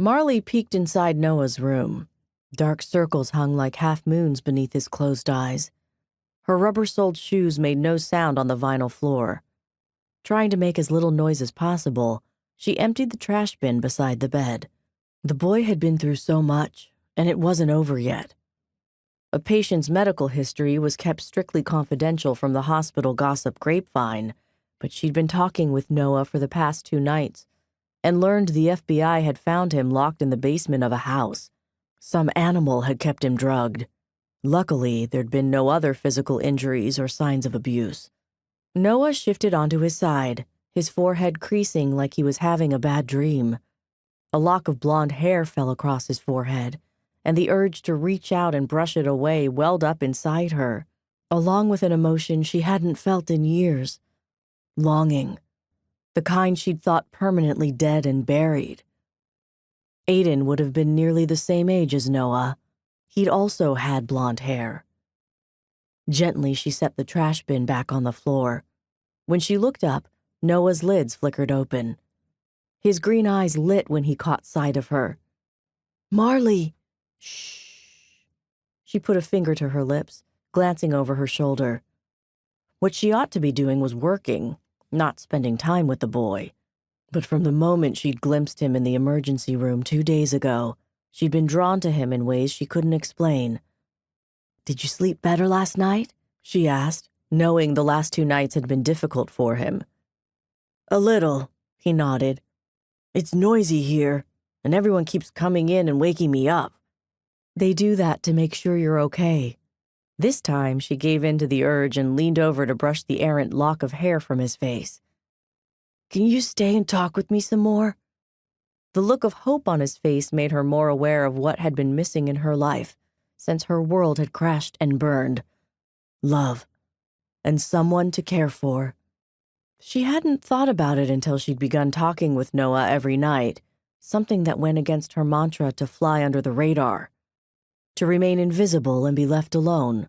Marley peeked inside Noah's room. Dark circles hung like half-moons beneath his closed eyes. Her rubber-soled shoes made no sound on the vinyl floor. Trying to make as little noise as possible, she emptied the trash bin beside the bed. The boy had been through so much, and it wasn't over yet. A patient's medical history was kept strictly confidential from the hospital gossip grapevine, but she'd been talking with Noah for the past 2 nights and learned the FBI had found him locked in the basement of a house. Some animal had kept him drugged. Luckily, there'd been no other physical injuries or signs of abuse. Noah shifted onto his side, his forehead creasing like he was having a bad dream. A lock of blonde hair fell across his forehead, and the urge to reach out and brush it away welled up inside her, along with an emotion she hadn't felt in years. Longing. The kind she'd thought permanently dead and buried. Aiden would have been nearly the same age as Noah. He'd also had blonde hair. Gently, she set the trash bin back on the floor. When she looked up, Noah's lids flickered open. His green eyes lit when he caught sight of her. "Marley!" "Shh." She put a finger to her lips, glancing over her shoulder. What she ought to be doing was working, not spending time with the boy. But from the moment she'd glimpsed him in the emergency room 2 days ago, she'd been drawn to him in ways she couldn't explain. "Did you sleep better last night?" she asked, knowing the last 2 nights had been difficult for him. "A little," he nodded. "It's noisy here, and everyone keeps coming in and waking me up." "They do that to make sure you're okay." This time, she gave in to the urge and leaned over to brush the errant lock of hair from his face. "Can you stay and talk with me some more?" The look of hope on his face made her more aware of what had been missing in her life since her world had crashed and burned. Love. And someone to care for. She hadn't thought about it until she'd begun talking with Noah every night, something that went against her mantra to fly under the radar. To remain invisible and be left alone.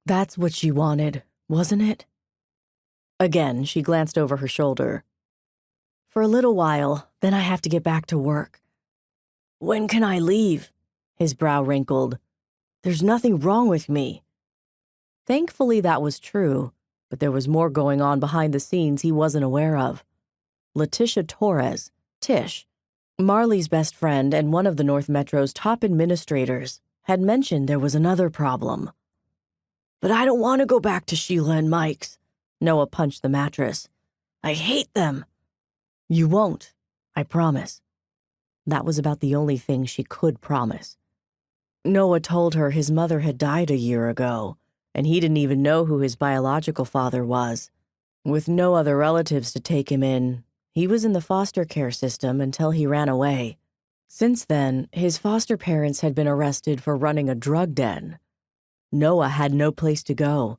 That's what she wanted, wasn't it? Again, she glanced over her shoulder. "For a little while, then I have to get back to work." "When can I leave?" His brow wrinkled. "There's nothing wrong with me." Thankfully, that was true, but there was more going on behind the scenes he wasn't aware of. Letitia Torres, Tish, Marley's best friend and one of the North Metro's top administrators, had mentioned there was another problem. "But I don't want to go back to Sheila and Mike's." Noah punched the mattress. "I hate them." "You won't, I promise." That was about the only thing she could promise. Noah told her his mother had died a year ago, and he didn't even know who his biological father was. With no other relatives to take him in, he was in the foster care system until he ran away. Since then, his foster parents had been arrested for running a drug den. Noah had no place to go.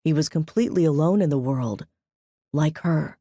He was completely alone in the world, like her.